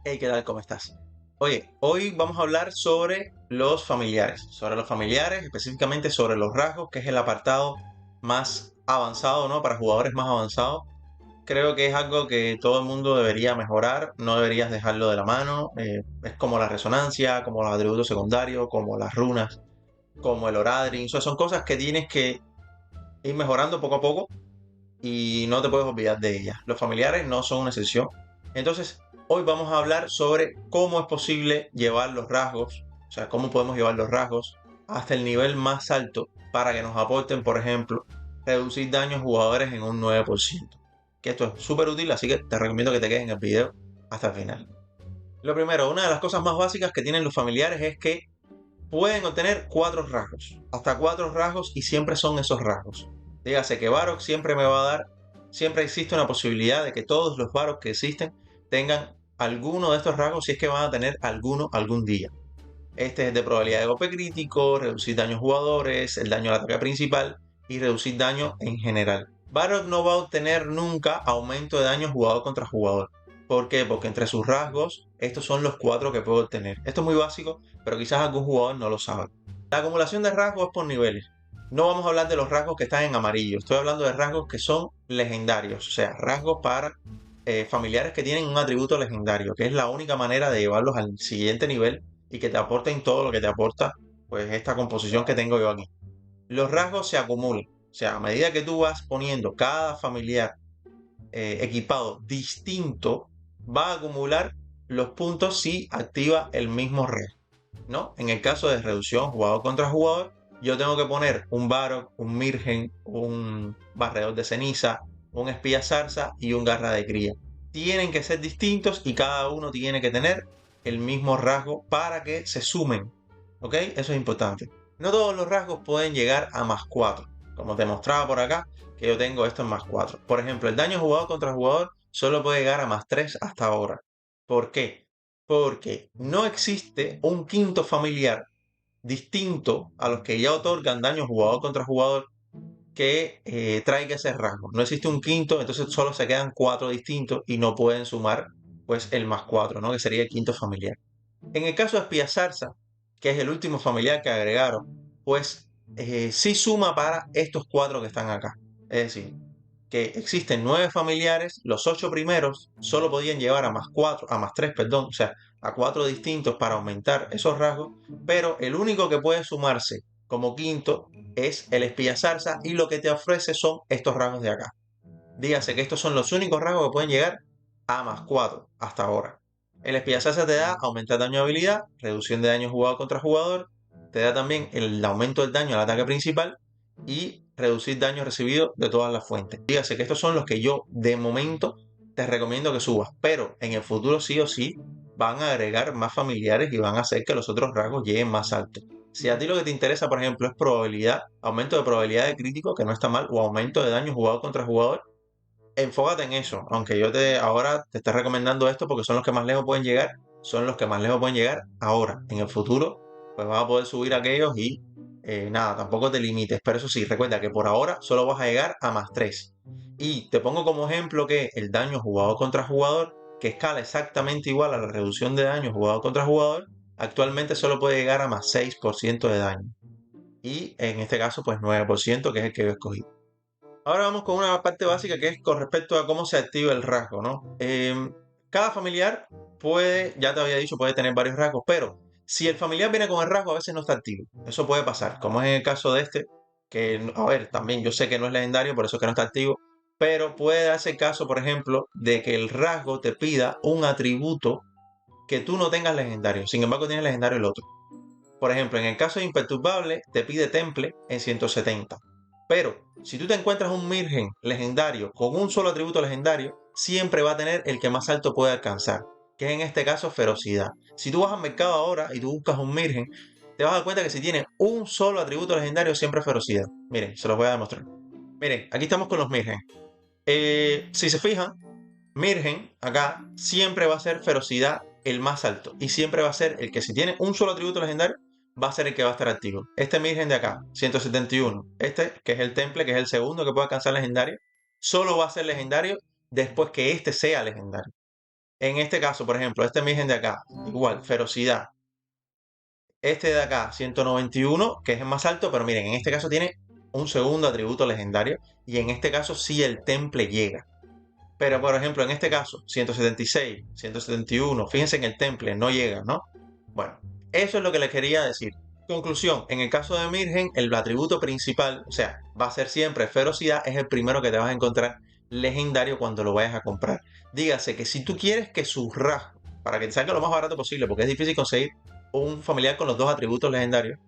Hey, ¿qué tal? ¿Cómo estás? Oye, hoy vamos a hablar sobre los familiares, específicamente sobre los rasgos, que es el apartado más avanzado, ¿no? Para jugadores más avanzados. Creo que es algo que todo el mundo debería mejorar, no deberías dejarlo de la mano. Es como la resonancia, como los atributos secundarios, como las runas, como el Oradring. O sea, son cosas que tienes que ir mejorando poco a poco y no te puedes olvidar de ellas. Los familiares no son una excepción. Entonces, hoy vamos a hablar sobre cómo es posible llevar los rasgos, o sea, cómo podemos llevar los rasgos hasta el nivel más alto para que nos aporten, por ejemplo, reducir daños jugadores en un 9%. Que esto es súper útil, así que te recomiendo que te quedes en el video hasta el final. Lo primero, una de las cosas más básicas que tienen los familiares es que pueden obtener 4 rasgos, hasta 4 rasgos, y siempre son esos rasgos. Dígase que Varrock siempre me va a dar, siempre existe una posibilidad de que todos los Varrock que existen tengan alguno de estos rasgos, si es que van a tener alguno algún día. Este es de probabilidad de golpe crítico, reducir daño a jugadores, el daño al ataque principal y reducir daño en general. Varrock no va a obtener nunca aumento de daño jugador contra jugador. ¿Por qué? Porque entre sus rasgos, estos son los 4 que puede obtener. Esto es muy básico, pero quizás algún jugador no lo sabe. La acumulación de rasgos es por niveles. No vamos a hablar de los rasgos que están en amarillo. Estoy hablando de rasgos que son legendarios, o sea, rasgos para familiares que tienen un atributo legendario, que es la única manera de llevarlos al siguiente nivel y que te aporten todo lo que te aporta pues esta composición que tengo yo aquí. Los rasgos se acumulan, o sea, a medida que tú vas poniendo cada familiar equipado distinto, va a acumular los puntos si activa el mismo rasgo, ¿no? En el caso de reducción jugador contra jugador, yo tengo que poner un Varrock, un Mirgen, un barredor de ceniza, un espía zarza y un garra de cría. Tienen que ser distintos y cada uno tiene que tener el mismo rasgo para que se sumen. ¿Ok? Eso es importante. No todos los rasgos pueden llegar a +4. Como te mostraba por acá, que yo tengo esto en +4. Por ejemplo, el daño jugador contra jugador solo puede llegar a +3 hasta ahora. ¿Por qué? Porque no existe un quinto familiar distinto a los que ya otorgan daño jugador contra jugador que traiga ese rasgo. No existe un quinto, entonces solo se quedan 4 distintos y no pueden sumar pues el +4, ¿no? Que sería el quinto familiar. En el caso de Espía Zarza, que es el último familiar que agregaron, pues sí suma para estos 4 que están acá. Es decir, que existen 9 familiares, los 8 primeros solo podían llevar a +4, a +3, perdón, o sea, a 4 distintos para aumentar esos rasgos, pero el único que puede sumarse como quinto es el espía zarza y lo que te ofrece son estos rasgos de acá. Dígase que estos son los únicos rasgos que pueden llegar a +4 hasta ahora. El espía zarza te da aumentar daño de habilidad, reducción de daño jugador contra jugador, te da también el aumento del daño al ataque principal y reducir daño recibido de todas las fuentes. Dígase que estos son los que yo de momento te recomiendo que subas, pero en el futuro sí o sí van a agregar más familiares y van a hacer que los otros rasgos lleguen más altos. Si a ti lo que te interesa, por ejemplo, es probabilidad, aumento de probabilidad de crítico, que no está mal, o aumento de daño jugador contra jugador, enfócate en eso. Aunque yo ahora te esté recomendando esto porque son los que más lejos pueden llegar, son los que más lejos pueden llegar ahora. En el futuro, pues vas a poder subir aquellos y nada, tampoco te limites. Pero eso sí, recuerda que por ahora solo vas a llegar a +3. Y te pongo como ejemplo que el daño jugador contra jugador, que escala exactamente igual a la reducción de daño jugador contra jugador, actualmente solo puede llegar a +6% de daño. Y en este caso, pues 9%, que es el que yo escogí. Ahora vamos con una parte básica que es con respecto a cómo se activa el rasgo, ¿no? Cada familiar puede, ya te había dicho, puede tener varios rasgos, pero si el familiar viene con el rasgo, a veces no está activo. Eso puede pasar, como es en el caso de este, que, a ver, también yo sé que no es legendario, por eso es que no está activo, pero puede darse el caso, por ejemplo, de que el rasgo te pida un atributo que tú no tengas legendario, sin embargo tienes legendario el otro. Por ejemplo, en el caso de Imperturbable, te pide Temple en 170. Pero si tú te encuentras un Mirgen legendario con un solo atributo legendario, siempre va a tener el que más alto puede alcanzar, que es en este caso Ferocidad. Si tú vas al mercado ahora y tú buscas un Mirgen, te vas a dar cuenta que si tiene un solo atributo legendario, siempre es Ferocidad. Miren, se los voy a demostrar. Miren, aquí estamos con los Mirgen. Si se fijan, Mirgen acá siempre va a ser Ferocidad el más alto y siempre va a ser el que, si tiene un solo atributo legendario, va a ser el que va a estar activo. Este Mirgen de acá, 171, este que es el Temple, que es el segundo que puede alcanzar legendario, solo va a ser legendario después que este sea legendario. En este caso, por ejemplo, este Mirgen de acá, igual, ferocidad. Este de acá, 191, que es el más alto, pero miren, en este caso tiene un segundo atributo legendario y en este caso sí el temple llega. Pero por ejemplo, en este caso, 176, 171, fíjense en el temple, no llega, ¿no? Bueno, eso es lo que les quería decir. Conclusión, en el caso de Mirgen, el atributo principal, o sea, va a ser siempre ferocidad, es el primero que te vas a encontrar legendario cuando lo vayas a comprar. Dígase que si tú quieres que su rasgo, para que te salga lo más barato posible, porque es difícil conseguir un familiar con los dos atributos legendarios,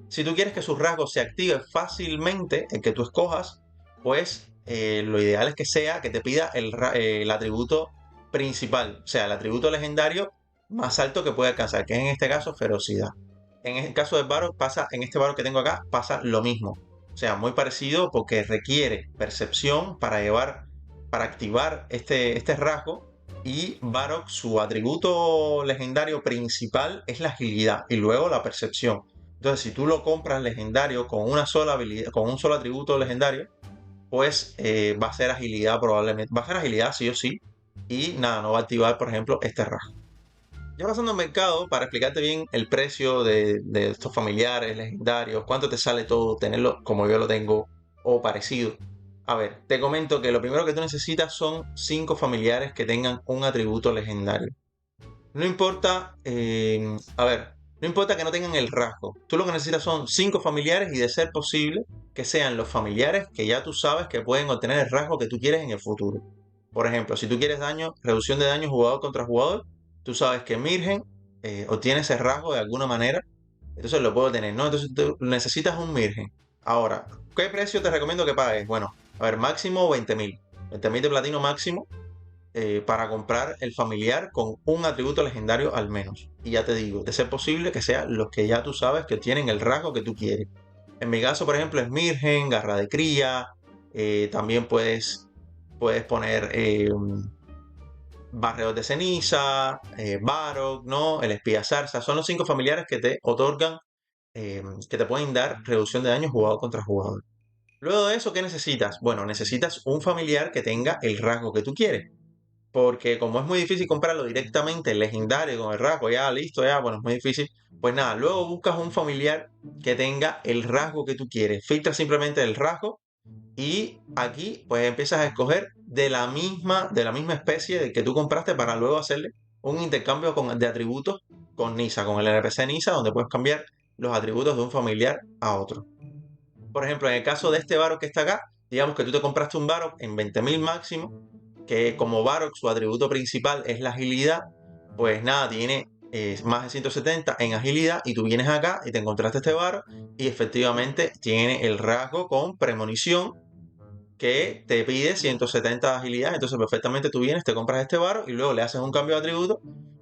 si tú quieres que su rasgo se active fácilmente, el que tú escojas, pues lo ideal es que sea que te pida el atributo principal, o sea, el atributo legendario más alto que puede alcanzar, que es en este caso ferocidad. En el caso del Varus pasa, en este Varus que tengo acá, pasa lo mismo. O sea, muy parecido porque requiere percepción para llevar, para activar este rasgo. Y Varrock, su atributo legendario principal es la agilidad y luego la percepción. Entonces, si tú lo compras legendario con una sola habilidad, con un solo atributo legendario, pues va a ser agilidad probablemente. Va a ser agilidad sí o sí. Y nada, no va a activar, por ejemplo, este rasgo. Ya pasando al mercado, para explicarte bien el precio de estos familiares legendarios, cuánto te sale todo tenerlo como yo lo tengo o parecido. A ver, te comento que lo primero que tú necesitas son 5 familiares que tengan un atributo legendario. No importa, a ver, no importa que no tengan el rasgo. Tú lo que necesitas son 5 familiares y de ser posible que sean los familiares que ya tú sabes que pueden obtener el rasgo que tú quieres en el futuro. Por ejemplo, si tú quieres daño, reducción de daño jugador contra jugador, tú sabes que Mirgen obtiene ese rasgo de alguna manera, entonces lo puedo tener, ¿no? Entonces tú necesitas un Mirgen. Ahora, ¿qué precio te recomiendo que pagues? Bueno, a ver, máximo 20.000. 20.000 de platino máximo para comprar el familiar con un atributo legendario al menos. Y ya te digo, de ser posible que sean los que ya tú sabes que tienen el rasgo que tú quieres. En mi caso, por ejemplo, es Mirgen, Garra de Cría, también puedes poner Barredor de Ceniza, Varrock, ¿no? El Espía Zarza. Son los 5 familiares que te otorgan, que te pueden dar reducción de daño jugador contra jugador. Luego de eso, ¿qué necesitas? Bueno, necesitas un familiar que tenga el rasgo que tú quieres. Porque como es muy difícil comprarlo directamente legendario con el rasgo, ya listo, ya, bueno, es muy difícil. Pues nada, luego buscas un familiar que tenga el rasgo que tú quieres. Filtras simplemente el rasgo y aquí pues empiezas a escoger de la misma especie de que tú compraste para luego hacerle un intercambio de atributos con Nisa, con el NPC Nisa, donde puedes cambiar los atributos de un familiar a otro. Por ejemplo, en el caso de este Varrock que está acá, digamos que tú te compraste un Varrock en 20.000 máximo, que como Varrock su atributo principal es la agilidad, pues nada, tiene más de 170 en agilidad y tú vienes acá y te encontraste este Varrock y efectivamente tiene el rasgo con premonición que te pide 170 de agilidad, entonces perfectamente tú vienes, te compras este Varrock y luego le haces un cambio de atributo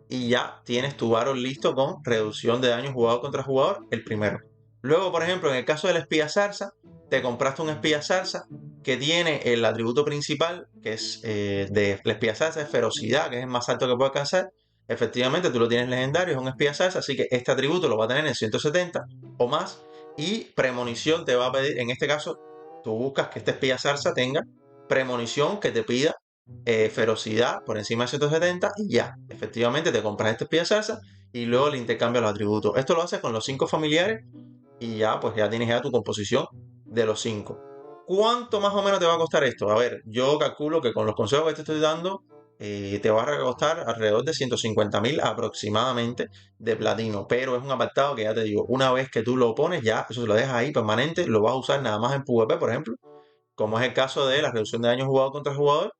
y ya tienes tu Varrock listo con reducción de daño jugador contra jugador, el primero. Luego, por ejemplo, en el caso del espía zarza, te compraste un espía zarza que tiene el atributo principal, que es de la espía zarza, es ferocidad, que es el más alto que puede alcanzar. Efectivamente, tú lo tienes legendario, es un espía zarza, así que este atributo lo va a tener en 170 o más. Y premonición te va a pedir, en este caso, tú buscas que este espía zarza tenga premonición que te pida ferocidad por encima de 170 y ya, efectivamente te compras este espía zarza y luego le intercambias los atributos. Esto lo haces con los 5 familiares y ya, pues ya tienes ya tu composición de los 5. ¿Cuánto más o menos te va a costar esto? A ver, yo calculo que con los consejos que te estoy dando te va a costar alrededor de 150.000 aproximadamente de platino, pero es un apartado que ya te digo, una vez que tú lo pones ya, eso se lo dejas ahí permanente, lo vas a usar nada más en PvP, por ejemplo, como es el caso de la reducción de daño jugador contra jugador,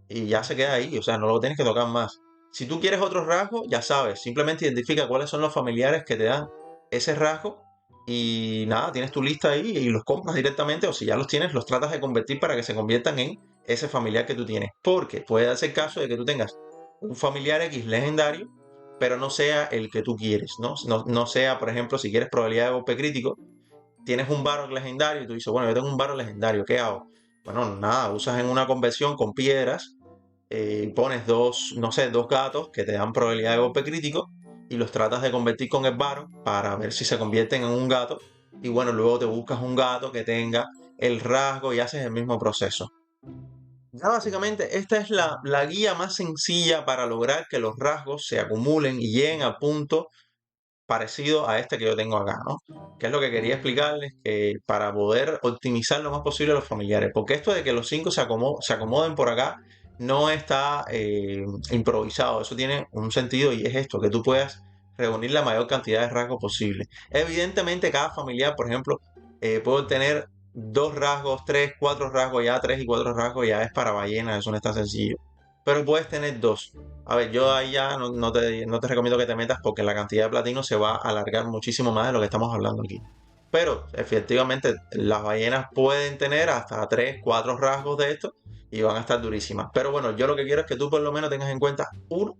y ya se queda ahí, o sea, no lo tienes que tocar más. Si tú quieres otro rasgo, ya sabes, simplemente identifica cuáles son los familiares que te dan ese rasgo y nada, tienes tu lista ahí y los compras directamente o si ya los tienes, los tratas de convertir para que se conviertan en ese familiar que tú tienes. Porque puede darse el caso de que tú tengas un familiar X legendario, pero no sea el que tú quieres, ¿no? No sea, por ejemplo, si quieres probabilidad de golpe crítico, tienes un Varrock legendario y tú dices, bueno, yo tengo un Varrock legendario, ¿qué hago? Bueno, nada, usas en una conversión con piedras, pones dos, no sé, dos gatos que te dan probabilidad de golpe crítico y los tratas de convertir con el Varrock para ver si se convierten en un gato. Y bueno, luego te buscas un gato que tenga el rasgo y haces el mismo proceso. Ya básicamente esta es la guía más sencilla para lograr que los rasgos se acumulen y lleguen a punto parecido a este que yo tengo acá, ¿no? Que es lo que quería explicarles, que para poder optimizar lo más posible los familiares, porque esto de que los cinco se acomoden por acá no está improvisado, eso tiene un sentido y es esto, que tú puedas reunir la mayor cantidad de rasgos posible. Evidentemente cada familiar, por ejemplo, puede tener dos rasgos, tres, cuatro rasgos, ya tres y cuatro rasgos ya es para ballenas, eso no es tan sencillo. Pero puedes tener dos. A ver, yo ahí ya no te recomiendo que te metas porque la cantidad de platino se va a alargar muchísimo más de lo que estamos hablando aquí. Pero efectivamente las ballenas pueden tener hasta 3 4 rasgos de esto y van a estar durísimas. Pero bueno, yo lo que quiero es que tú por lo menos tengas en cuenta uno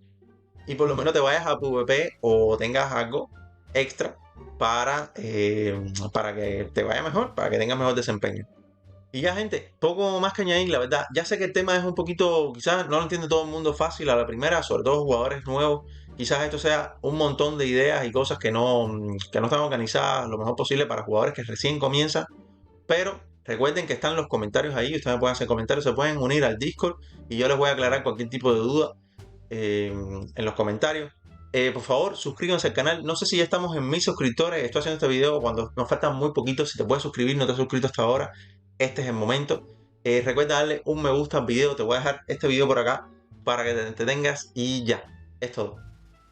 y por lo menos te vayas a PvP o tengas algo extra para que te vaya mejor, para que tengas mejor desempeño. Y ya, gente, poco más que añadir, la verdad. Ya sé que el tema es un poquito, quizás no lo entiende todo el mundo fácil a la primera, sobre todo jugadores nuevos. Quizás esto sea un montón de ideas y cosas que no están organizadas lo mejor posible para jugadores que recién comienzan. Pero recuerden que están los comentarios ahí, ustedes pueden hacer comentarios, se pueden unir al Discord y yo les voy a aclarar cualquier tipo de duda en los comentarios. Por favor, suscríbanse al canal. No sé si ya estamos en 1000 suscriptores. Estoy haciendo este video cuando nos faltan muy poquitos. Si te puedes suscribir, no te has suscrito hasta ahora, este es el momento. Recuerda darle un me gusta al video. Te voy a dejar este video por acá para que te entretengas y ya. Es todo.